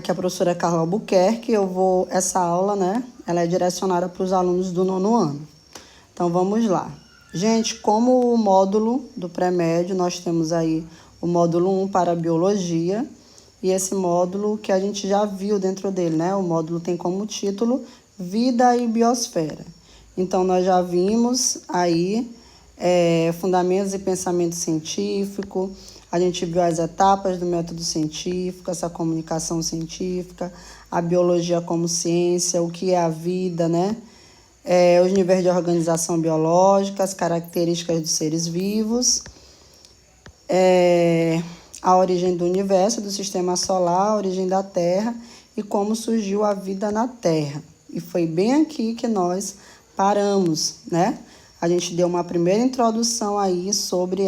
Aqui é a professora Carla Albuquerque. Essa aula, né, ela é direcionada para os alunos do 9º ano. Então, vamos lá. Gente, como o módulo do pré-médio, nós temos aí o módulo 1 para a biologia, e esse módulo que a gente já viu dentro dele, né? O módulo tem como título Vida e Biosfera. Então, nós já vimos aí fundamentos e pensamento científico, a gente viu as etapas do método científico, essa comunicação científica, a biologia como ciência, o que é a vida, né? Os níveis de organização biológica, as características dos seres vivos, a origem do universo, do sistema solar, a origem da Terra e como surgiu a vida na Terra. E foi bem aqui que nós paramos, né? A gente deu uma primeira introdução aí sobre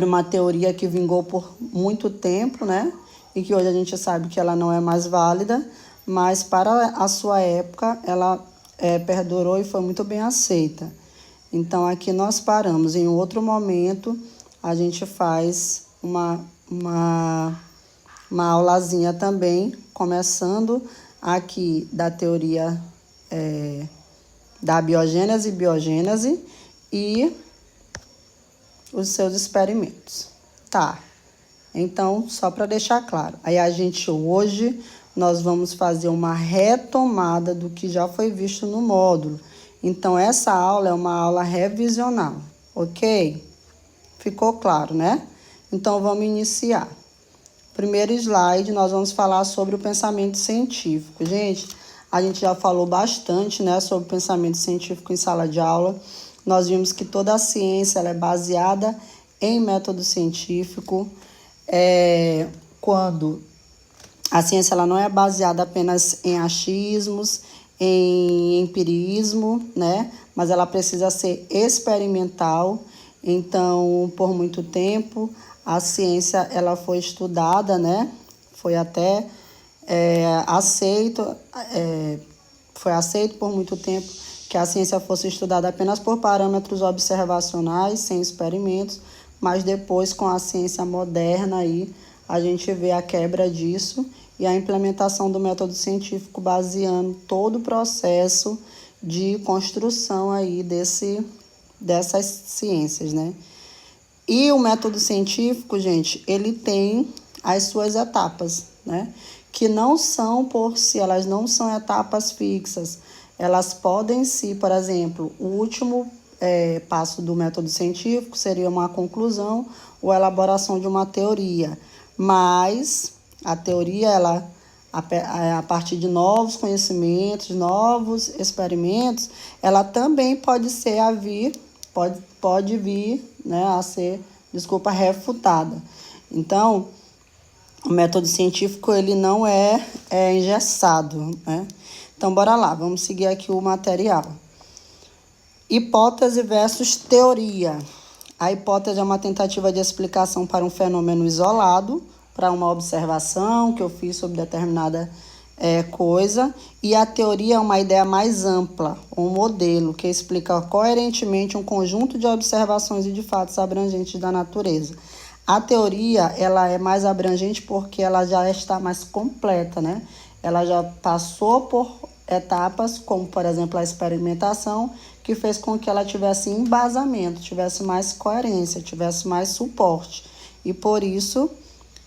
uma teoria que vingou por muito tempo, né? E que hoje a gente sabe que ela não é mais válida, mas para a sua época ela perdurou e foi muito bem aceita. Então, aqui nós paramos. Em outro momento, a gente faz uma aulazinha também, começando aqui da teoria da biogênese e biogênese e os seus experimentos. Tá, então, só para deixar claro, aí hoje nós vamos fazer uma retomada do que já foi visto no módulo. Então, essa aula é uma aula revisional, ok? Ficou claro, né? Então, vamos iniciar. Primeiro slide, nós vamos falar sobre o pensamento científico. Gente, a gente já falou bastante, né, sobre o pensamento científico em sala de aula. Nós vimos que toda a ciência ela é baseada em método científico. Quando a ciência ela não é baseada apenas em achismos, em empirismo, né? Mas ela precisa ser experimental. Então, por muito tempo, a ciência ela foi estudada, né? Foi até foi aceito por muito tempo que a ciência fosse estudada apenas por parâmetros observacionais, sem experimentos, mas depois, com a ciência moderna, aí, a gente vê a quebra disso e a implementação do método científico baseando todo o processo de construção aí dessas ciências, né? E o método científico, gente, ele tem as suas etapas, né? Que não são por si, elas não são etapas fixas. Elas podem ser, por exemplo, o último passo do método científico seria uma conclusão ou elaboração de uma teoria. Mas a teoria, ela, a partir de novos conhecimentos, novos experimentos, ela também pode vir, né, a ser, refutada. Então, o método científico, ele não é engessado, né? Então, bora lá, vamos seguir aqui o material. Hipótese versus teoria. A hipótese é uma tentativa de explicação para um fenômeno isolado, para uma observação que eu fiz sobre determinada coisa, e a teoria é uma ideia mais ampla, um modelo que explica coerentemente um conjunto de observações e de fatos abrangentes da natureza. A teoria, ela é mais abrangente porque ela já está mais completa, né? Ela já passou por etapas, como, por exemplo, a experimentação, que fez com que ela tivesse embasamento, tivesse mais coerência, tivesse mais suporte. E, por isso,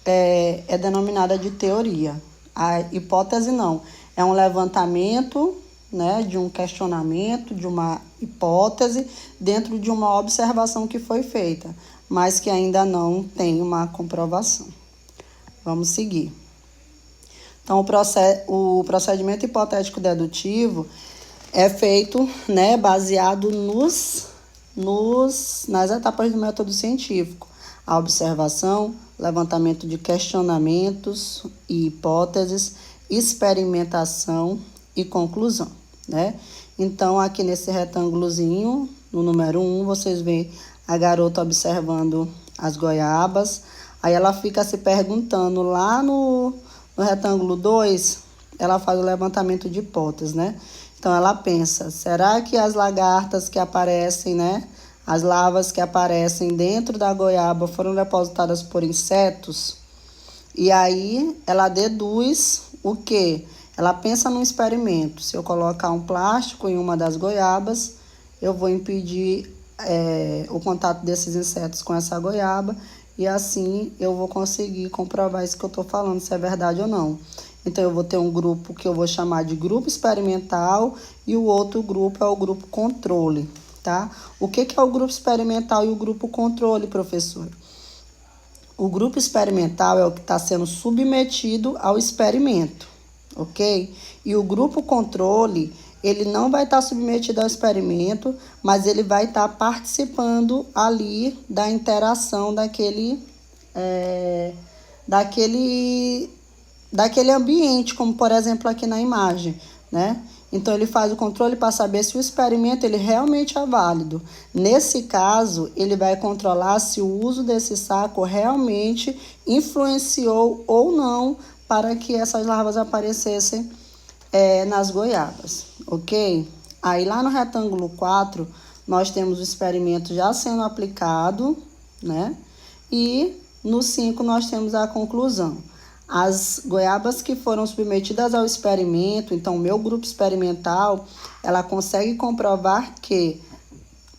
é denominada de teoria. A hipótese não. É um levantamento, né, de um questionamento, de uma hipótese, dentro de uma observação que foi feita, mas que ainda não tem uma comprovação. Vamos seguir. Então, o procedimento hipotético dedutivo é feito, né, baseado nas etapas do método científico. A observação, levantamento de questionamentos e hipóteses, experimentação e conclusão, né? Então, aqui nesse retângulozinho, no número 1, vocês veem a garota observando as goiabas. Aí ela fica se perguntando lá no retângulo 2, ela faz o levantamento de hipóteses, né? Então, ela pensa, será que as lagartas que aparecem, né? As larvas que aparecem dentro da goiaba foram depositadas por insetos? E aí ela deduz o quê? Ela pensa num experimento. Se eu colocar um plástico em uma das goiabas, eu vou impedir o contato desses insetos com essa goiaba e assim eu vou conseguir comprovar isso que eu estou falando, se é verdade ou não. Então, eu vou ter um grupo que eu vou chamar de grupo experimental e o outro grupo é o grupo controle, tá? O que é o grupo experimental e o grupo controle, professor? O grupo experimental é o que está sendo submetido ao experimento, ok? E o grupo controle, ele não vai estar submetido ao experimento, mas ele vai estar participando ali da interação daquele ambiente, como por exemplo aqui na imagem, né? Então ele faz o controle para saber se o experimento ele realmente é válido. Nesse caso, ele vai controlar se o uso desse saco realmente influenciou ou não para que essas larvas aparecessem nas goiabas, ok? Aí lá no retângulo 4, nós temos o experimento já sendo aplicado, né? E no 5 nós temos a conclusão. As goiabas que foram submetidas ao experimento, então o meu grupo experimental, ela consegue comprovar que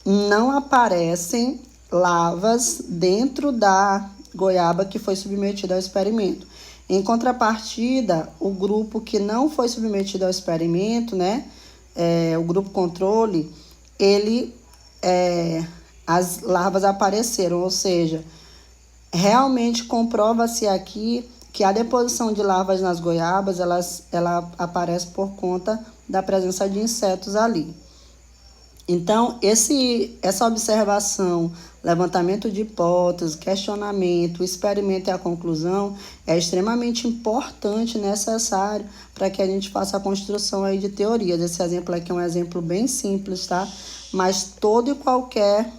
não aparecem larvas dentro da goiaba que foi submetida ao experimento. Em contrapartida, o grupo que não foi submetido ao experimento, né, o grupo controle, as larvas apareceram, ou seja, realmente comprova-se aqui que a deposição de larvas nas goiabas, ela aparece por conta da presença de insetos ali. Então, essa observação, levantamento de hipóteses, questionamento, experimento e a conclusão é extremamente importante e necessário para que a gente faça a construção aí de teorias. Esse exemplo aqui é um exemplo bem simples, tá? Mas todo e qualquer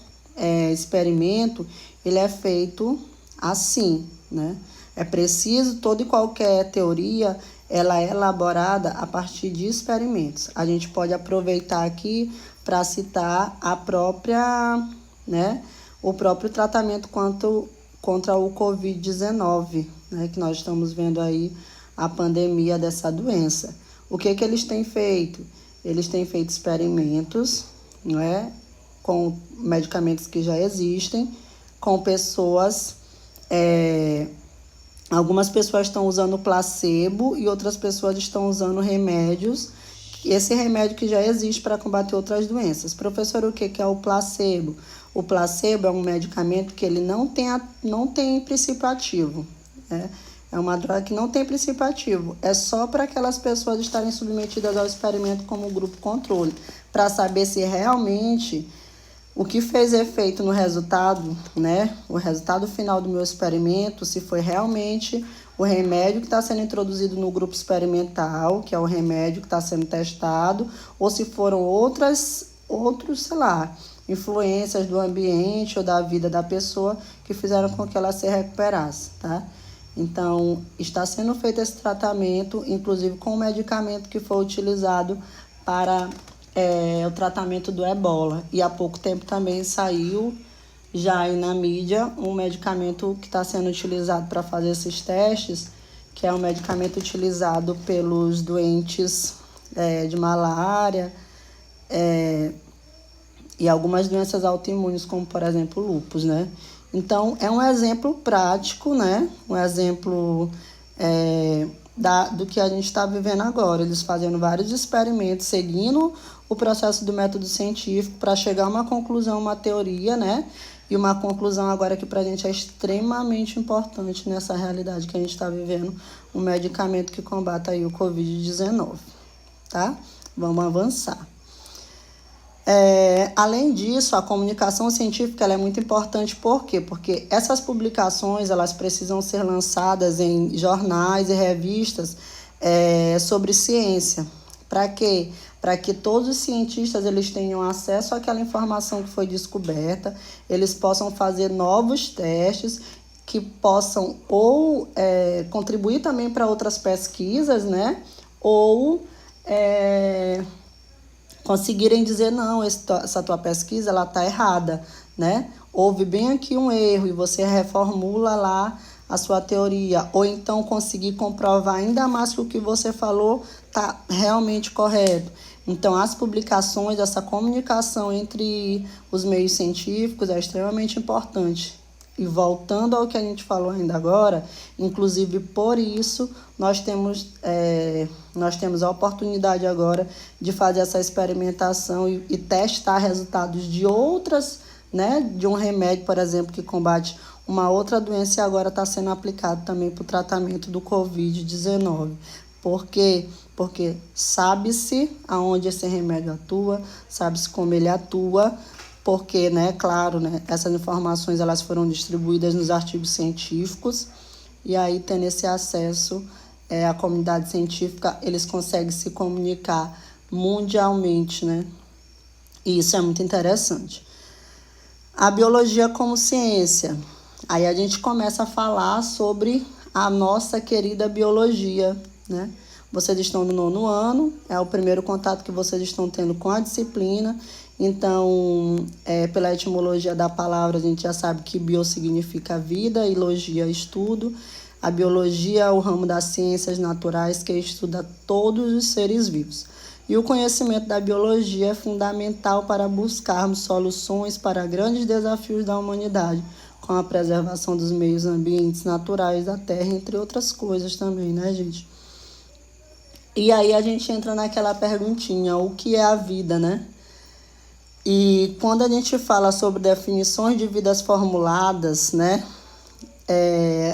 experimento, ele é feito assim, né? É preciso, toda e qualquer teoria, ela é elaborada a partir de experimentos. A gente pode aproveitar aqui para citar o próprio tratamento contra o Covid-19, né? Que nós estamos vendo aí a pandemia dessa doença. O que eles têm feito? Eles têm feito experimentos, né, com medicamentos que já existem, com pessoas... Algumas pessoas estão usando placebo e outras pessoas estão usando remédios. Esse remédio que já existe para combater outras doenças. Professor, o que é o placebo? O placebo é um medicamento que ele não tem princípio ativo. Né? É uma droga que não tem princípio ativo. É só para aquelas pessoas estarem submetidas ao experimento como grupo controle, para saber se realmente... O que fez efeito no resultado, né? O resultado final do meu experimento, se foi realmente o remédio que está sendo introduzido no grupo experimental, que é o remédio que está sendo testado, ou se foram outros, sei lá, influências do ambiente ou da vida da pessoa que fizeram com que ela se recuperasse, tá? Então, está sendo feito esse tratamento, inclusive com o medicamento que foi utilizado para... o tratamento do ebola. E há pouco tempo também saiu já aí na mídia um medicamento que está sendo utilizado para fazer esses testes, que é um medicamento utilizado pelos doentes de malária e algumas doenças autoimunes, como por exemplo o lúpus, né? Então, é um exemplo prático, né? Um exemplo do que a gente está vivendo agora. Eles fazendo vários experimentos, seguindo o processo do método científico para chegar a uma conclusão, uma teoria, né? E uma conclusão agora que para a gente é extremamente importante nessa realidade que a gente está vivendo, um medicamento que combata aí o Covid-19, tá? Vamos avançar. Além disso, a comunicação científica ela é muito importante. Por quê? Porque essas publicações elas precisam ser lançadas em jornais e revistas sobre ciência. Para quê? Para que todos os cientistas eles tenham acesso àquela informação que foi descoberta, eles possam fazer novos testes que possam ou contribuir também para outras pesquisas, né? Ou conseguirem dizer, não, essa tua pesquisa ela está errada, né? Houve bem aqui um erro e você reformula lá a sua teoria, ou então conseguir comprovar ainda mais que o que você falou está realmente correto. Então, as publicações, essa comunicação entre os meios científicos é extremamente importante. E voltando ao que a gente falou ainda agora, inclusive por isso nós temos a oportunidade agora de fazer essa experimentação e testar resultados de outras, né, de um remédio, por exemplo, que combate uma outra doença e agora está sendo aplicado também para o tratamento do Covid-19. Por quê? Porque sabe-se aonde esse remédio atua, sabe-se como ele atua, porque, né, claro, né, essas informações elas foram distribuídas nos artigos científicos e aí tendo esse acesso à comunidade científica, eles conseguem se comunicar mundialmente, né? E isso é muito interessante. A biologia como ciência. Aí a gente começa a falar sobre a nossa querida biologia, né? Vocês estão no 9º ano, é o primeiro contato que vocês estão tendo com a disciplina. Então, pela etimologia da palavra, a gente já sabe que bio significa vida e logia, estudo. A biologia é o ramo das ciências naturais que estuda todos os seres vivos. E o conhecimento da biologia é fundamental para buscarmos soluções para grandes desafios da humanidade, como a preservação dos meios ambientes naturais da Terra, entre outras coisas também, né, gente? E aí a gente entra naquela perguntinha, o que é a vida, né? E quando a gente fala sobre definições de vidas formuladas, né?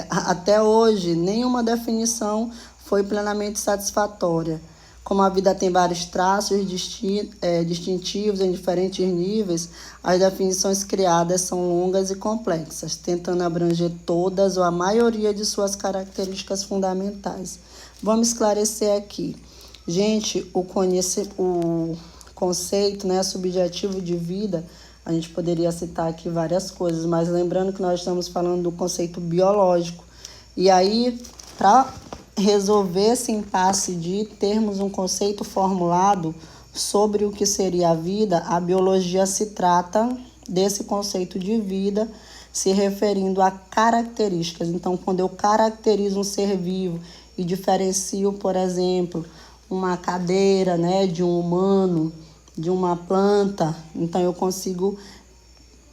Até hoje, nenhuma definição foi plenamente satisfatória. Como a vida tem vários traços distintivos em diferentes níveis, as definições criadas são longas e complexas, tentando abranger todas ou a maioria de suas características fundamentais. Vamos esclarecer aqui. Gente, o conceito, né, subjetivo de vida, a gente poderia citar aqui várias coisas, mas lembrando que nós estamos falando do conceito biológico. E aí, para resolver esse impasse de termos um conceito formulado sobre o que seria a vida, a biologia se trata desse conceito de vida se referindo a características. Então, quando eu caracterizo um ser vivo e diferencio, por exemplo, uma cadeira, né, de um humano, de uma planta, então eu consigo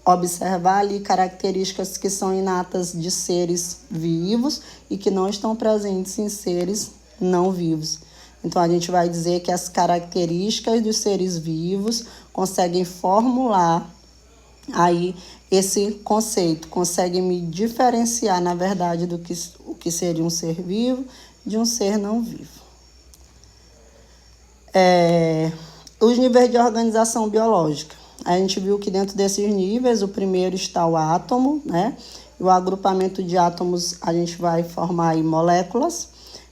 observar ali características que são inatas de seres vivos e que não estão presentes em seres não vivos. Então, a gente vai dizer que as características dos seres vivos conseguem formular aí esse conceito, conseguem me diferenciar, na verdade, do que o que seria um ser vivo de um ser não vivo. Os níveis de organização biológica. A gente viu que dentro desses níveis, o primeiro está o átomo, né? E o agrupamento de átomos, a gente vai formar aí moléculas.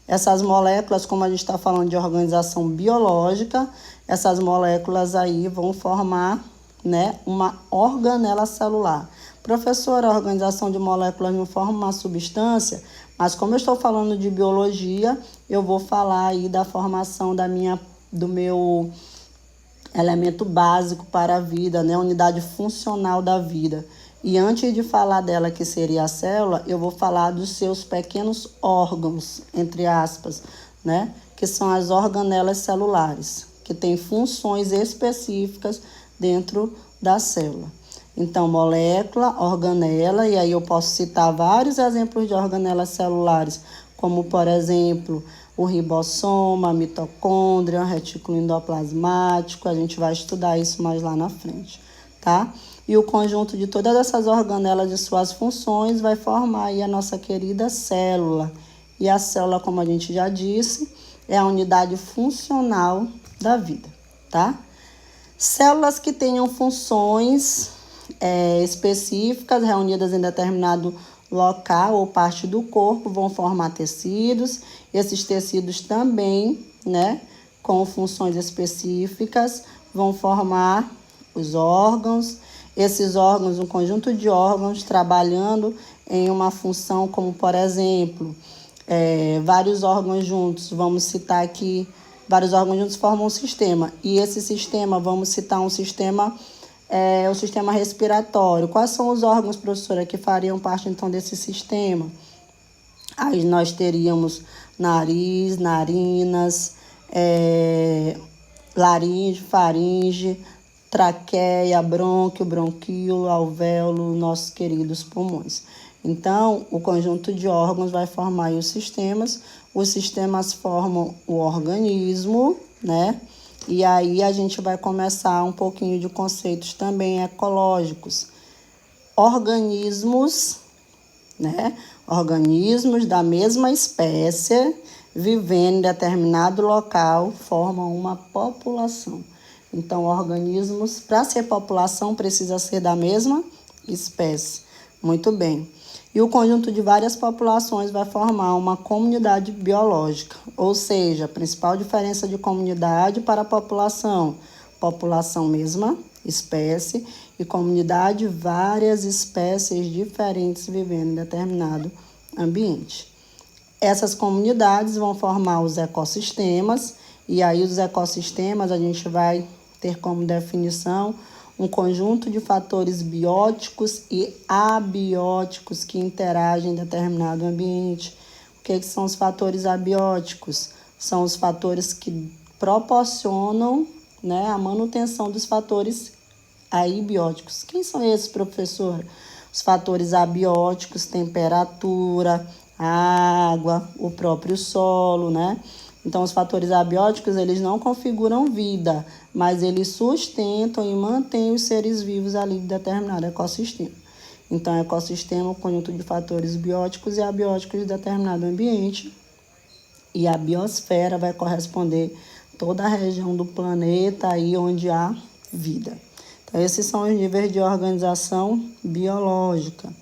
Essas moléculas, como a gente está falando de organização biológica, essas moléculas aí vão formar, né, uma organela celular. Professora, a organização de moléculas não forma uma substância, mas como eu estou falando de biologia, eu vou falar aí da formação do meu elemento básico para a vida, né? Unidade funcional da vida. E antes de falar dela, que seria a célula, eu vou falar dos seus pequenos órgãos, entre aspas, né? Que são as organelas celulares, que têm funções específicas dentro da célula. Então, molécula, organela, e aí eu posso citar vários exemplos de organelas celulares, como, por exemplo, o ribossoma, a mitocôndria, o retículo endoplasmático. A gente vai estudar isso mais lá na frente, tá? E o conjunto de todas essas organelas e suas funções vai formar aí a nossa querida célula. E a célula, como a gente já disse, é a unidade funcional da vida, tá? Células que tenham funções específicas reunidas em determinado local ou parte do corpo vão formar tecidos. Esses tecidos também, né, com funções específicas, vão formar os órgãos. Esses órgãos, um conjunto de órgãos trabalhando em uma função, como por exemplo, vários órgãos juntos, vamos citar aqui, vários órgãos juntos formam um sistema. E esse sistema, vamos citar um sistema, o sistema respiratório. Quais são os órgãos, professora, que fariam parte, então, desse sistema? Aí nós teríamos nariz, narinas, laringe, faringe, traqueia, brônquio, bronquíolo, alvéolo, nossos queridos pulmões. Então, o conjunto de órgãos vai formar os sistemas formam o organismo, né? E aí a gente vai começar um pouquinho de conceitos também ecológicos. Organismos, né? Organismos da mesma espécie vivendo em determinado local formam uma população. Então, organismos, para ser população, precisa ser da mesma espécie. Muito bem. E o conjunto de várias populações vai formar uma comunidade biológica, ou seja, a principal diferença de comunidade para população. População, mesma espécie, e comunidade, várias espécies diferentes vivendo em determinado ambiente. Essas comunidades vão formar os ecossistemas, e aí os ecossistemas a gente vai ter como definição um conjunto de fatores bióticos e abióticos que interagem em determinado ambiente. O que são os fatores abióticos? São os fatores que proporcionam, né, a manutenção dos fatores abióticos. Quem são esses, professor? Os fatores abióticos, temperatura, água, o próprio solo, né? Então, os fatores abióticos, eles não configuram vida, mas eles sustentam e mantêm os seres vivos ali de determinado ecossistema. Então, ecossistema é um conjunto de fatores bióticos e abióticos de determinado ambiente. E a biosfera vai corresponder toda a região do planeta aí onde há vida. Então, esses são os níveis de organização biológica.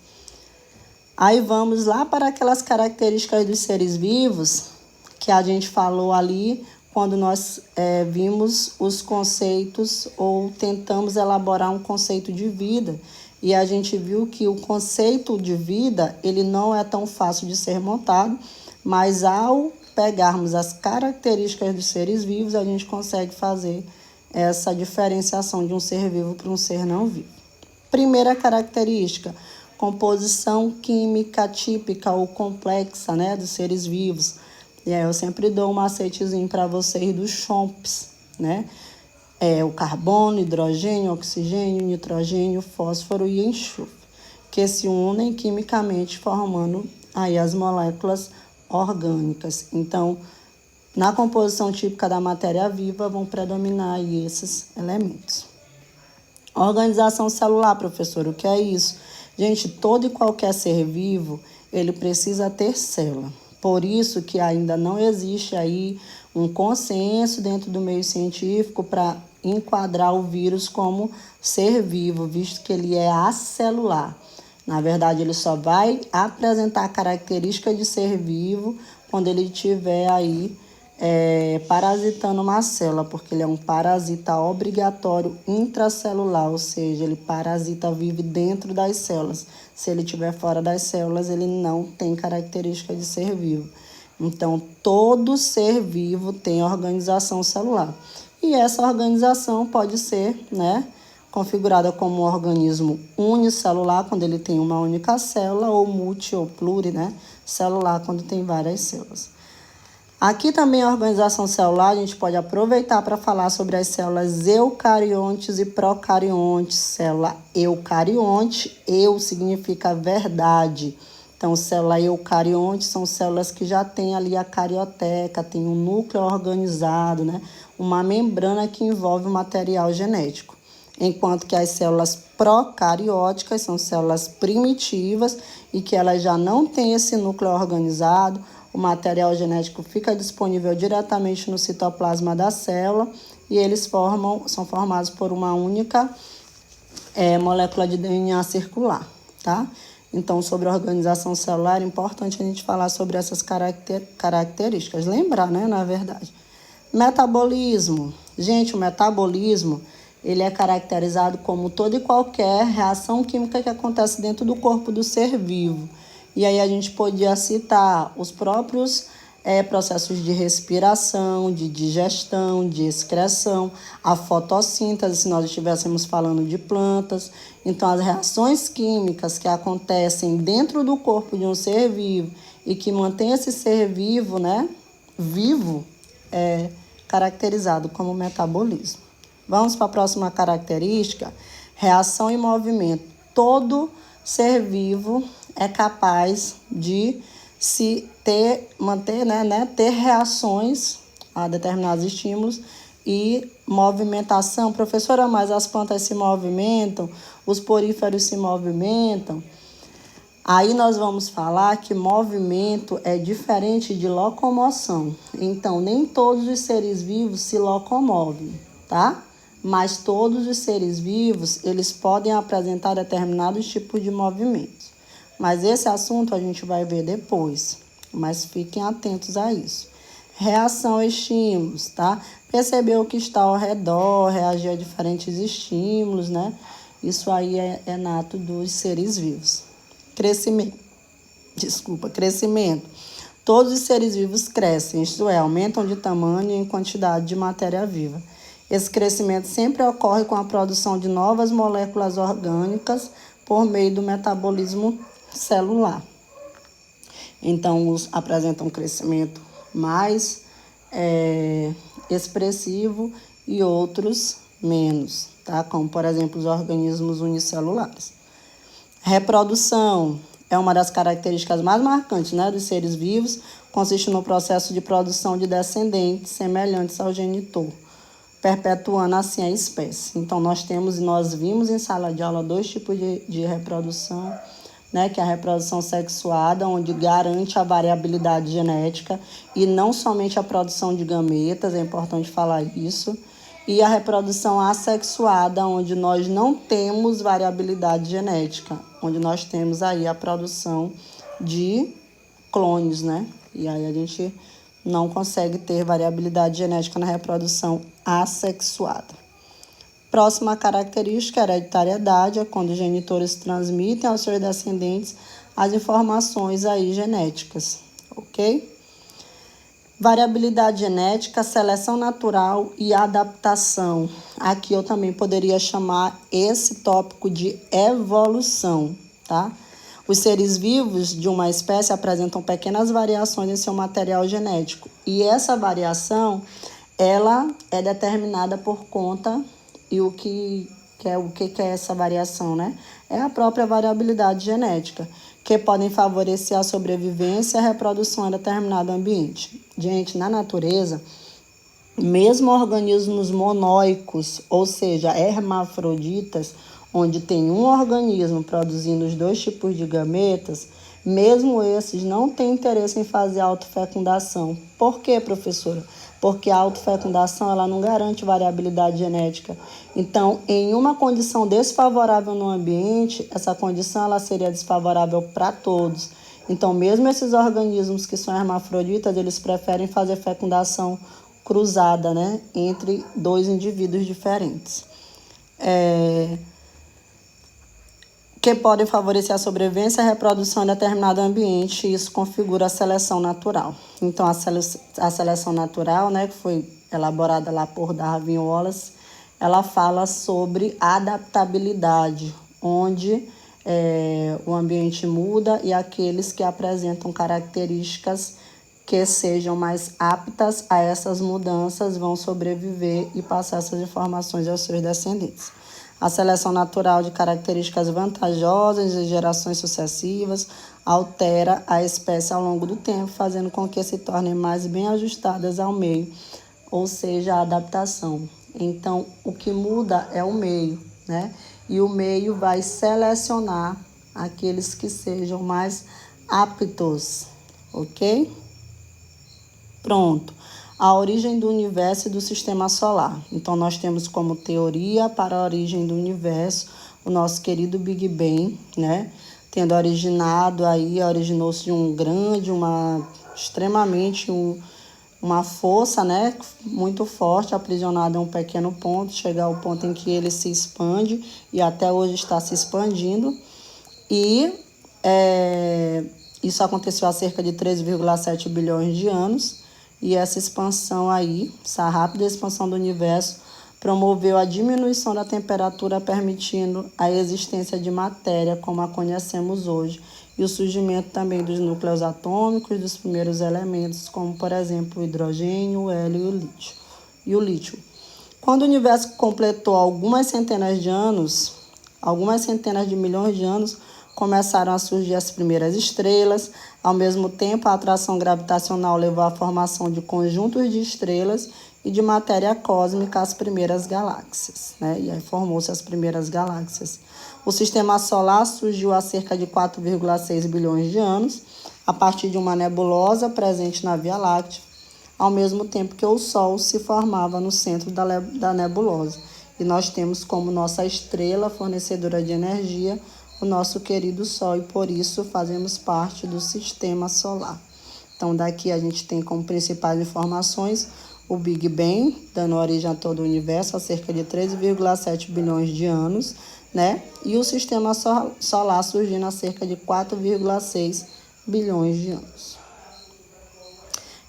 Aí vamos lá para aquelas características dos seres vivos que a gente falou ali quando nós vimos os conceitos ou tentamos elaborar um conceito de vida. E a gente viu que o conceito de vida, ele não é tão fácil de ser montado, mas ao pegarmos as características dos seres vivos, a gente consegue fazer essa diferenciação de um ser vivo para um ser não vivo. Primeira característica, composição química típica ou complexa, né, dos seres vivos. E aí eu sempre dou um macetezinho para vocês dos CHOMPs, né? O carbono, hidrogênio, oxigênio, nitrogênio, fósforo e enxofre, que se unem quimicamente formando aí as moléculas orgânicas. Então, na composição típica da matéria viva vão predominar aí esses elementos. Organização celular, professor, o que é isso? Gente, todo e qualquer ser vivo, ele precisa ter célula. Por isso que ainda não existe aí um consenso dentro do meio científico para enquadrar o vírus como ser vivo, visto que ele é acelular. Na verdade, ele só vai apresentar características de ser vivo quando ele estiver aí parasitando uma célula, porque ele é um parasita obrigatório intracelular, ou seja, ele parasita, vive dentro das células. Se ele estiver fora das células, ele não tem característica de ser vivo. Então, todo ser vivo tem organização celular. E essa organização pode ser, né, configurada como um organismo unicelular, quando ele tem uma única célula, ou multi ou pluri, né, celular, quando tem várias células. Aqui também a organização celular, a gente pode aproveitar para falar sobre as células eucariontes e procariontes. Célula eucarionte, eu significa verdade. Então, célula eucarionte são células que já têm ali a carioteca, tem um núcleo organizado, né? Uma membrana que envolve o material genético. Enquanto que as células procarióticas são células primitivas e que elas já não têm esse núcleo organizado. O material genético fica disponível diretamente no citoplasma da célula e eles são formados por uma única molécula de DNA circular, tá? Então, sobre a organização celular, é importante a gente falar sobre essas características. Lembrar, né, na verdade. Metabolismo. Gente, o metabolismo, ele é caracterizado como toda e qualquer reação química que acontece dentro do corpo do ser vivo. E aí a gente podia citar os próprios processos de respiração, de digestão, de excreção, a fotossíntese, se nós estivéssemos falando de plantas. Então, as reações químicas que acontecem dentro do corpo de um ser vivo e que mantém esse ser vivo, né? Vivo, é caracterizado como metabolismo. Vamos para a próxima característica, reação e movimento. Todo ser vivo é capaz de ter reações a determinados estímulos e movimentação. Professora, mas as plantas se movimentam, os poríferos se movimentam. Aí nós vamos falar que movimento é diferente de locomoção. Então, nem todos os seres vivos se locomovem, tá? Mas todos os seres vivos, eles podem apresentar determinados tipos de movimentos. Mas esse assunto a gente vai ver depois, mas fiquem atentos a isso. Reação a estímulos, tá? Perceber o que está ao redor, reagir a diferentes estímulos, né? Isso aí é nato dos seres vivos. Crescimento. Todos os seres vivos crescem, isto é, aumentam de tamanho e em quantidade de matéria viva. Esse crescimento sempre ocorre com a produção de novas moléculas orgânicas por meio do metabolismo celular. Então, uns apresentam um crescimento mais expressivo e outros menos, tá? Como, por exemplo, os organismos unicelulares. Reprodução é uma das características mais marcantes, né, dos seres vivos, consiste no processo de produção de descendentes semelhantes ao genitor, perpetuando assim a espécie. Então, nós vimos em sala de aula 2 tipos de reprodução, né, que é a reprodução sexuada, onde garante a variabilidade genética e não somente a produção de gametas, é importante falar isso, e a reprodução assexuada, onde nós não temos variabilidade genética, onde nós temos aí a produção de clones, né? E aí a gente não consegue ter variabilidade genética na reprodução assexuada. Próxima característica, hereditariedade, é quando os genitores transmitem aos seus descendentes as informações aí genéticas, ok? Variabilidade genética, seleção natural e adaptação. Aqui eu também poderia chamar esse tópico de evolução, tá? Os seres vivos de uma espécie apresentam pequenas variações em seu material genético e essa variação, ela é determinada por conta e o que é essa variação, né? É a própria variabilidade genética, que podem favorecer a sobrevivência e a reprodução em determinado ambiente. Gente, na natureza, mesmo organismos monóicos, ou seja, hermafroditas, onde tem um organismo produzindo os 2 tipos de gametas, mesmo esses não têm interesse em fazer autofecundação. Por quê, professora? Porque a autofecundação ela não garante variabilidade genética. Então, em uma condição desfavorável no ambiente, essa condição ela seria desfavorável para todos. Então, mesmo esses organismos que são hermafroditas, eles preferem fazer fecundação cruzada, né, entre 2 indivíduos diferentes. Que podem favorecer a sobrevivência e a reprodução em determinado ambiente, e isso configura a seleção natural. Então, a seleção natural, né, que foi elaborada lá por Darwin e Wallace, ela fala sobre adaptabilidade, onde o ambiente muda e aqueles que apresentam características que sejam mais aptas a essas mudanças vão sobreviver e passar essas informações aos seus descendentes. A seleção natural de características vantajosas em gerações sucessivas altera a espécie ao longo do tempo, fazendo com que se tornem mais bem ajustadas ao meio, ou seja, a adaptação. Então, o que muda é o meio, né? E o meio vai selecionar aqueles que sejam mais aptos, ok? Pronto. A origem do universo e do sistema solar. Então, nós temos como teoria para a origem do universo o nosso querido Big Bang, né? Tendo originou-se de uma força, né? Muito forte, aprisionada em um pequeno ponto, chegar ao ponto em que ele se expande e até hoje está se expandindo. E isso aconteceu há cerca de 3,7 bilhões de anos. E essa expansão aí, essa rápida expansão do universo, promoveu a diminuição da temperatura, permitindo a existência de matéria como a conhecemos hoje, e o surgimento também dos núcleos atômicos dos primeiros elementos, como, por exemplo, o hidrogênio, o hélio e o lítio. Quando o universo completou algumas centenas de milhões de anos, começaram a surgir as primeiras estrelas. Ao mesmo tempo, a atração gravitacional levou à formação de conjuntos de estrelas e de matéria cósmica às primeiras galáxias, né? E aí formou-se as primeiras galáxias. O sistema solar surgiu há cerca de 4,6 bilhões de anos, a partir de uma nebulosa presente na Via Láctea, ao mesmo tempo que o Sol se formava no centro da nebulosa. E nós temos como nossa estrela fornecedora de energia o nosso querido Sol, e por isso fazemos parte do sistema solar. Então, daqui a gente tem como principais informações o Big Bang, dando origem a todo o universo há cerca de 13,7 bilhões de anos, né? E o sistema solar surgindo há cerca de 4,6 bilhões de anos.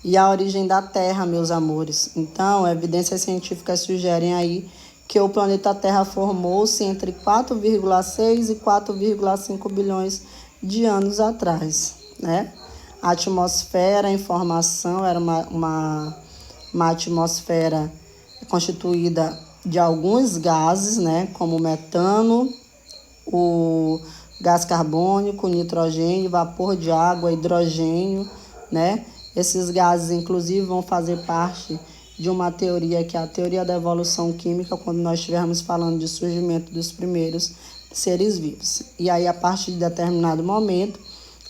E a origem da Terra, meus amores. Então, evidências científicas sugerem aí que o planeta Terra formou-se entre 4,6 e 4,5 bilhões de anos atrás, né? A atmosfera, a informação, era uma atmosfera constituída de alguns gases, né? Como o metano, o gás carbônico, o nitrogênio, vapor de água, hidrogênio, né? Esses gases, inclusive, vão fazer parte de uma teoria que é a teoria da evolução química, quando nós estivermos falando de surgimento dos primeiros seres vivos. E aí, a partir de determinado momento,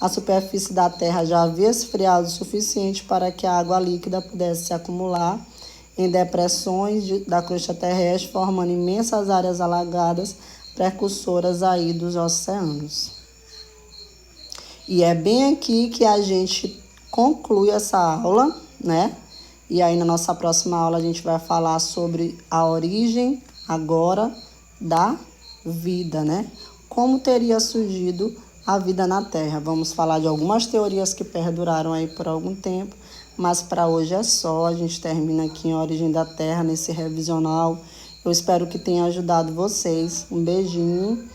a superfície da Terra já havia esfriado o suficiente para que a água líquida pudesse se acumular em depressões da crosta terrestre, formando imensas áreas alagadas, precursoras aí dos oceanos. E é bem aqui que a gente conclui essa aula, né? E aí, na nossa próxima aula, a gente vai falar sobre a origem agora da vida, né? Como teria surgido a vida na Terra. Vamos falar de algumas teorias que perduraram aí por algum tempo, mas para hoje é só. A gente termina aqui em Origem da Terra, nesse revisional. Eu espero que tenha ajudado vocês. Um beijinho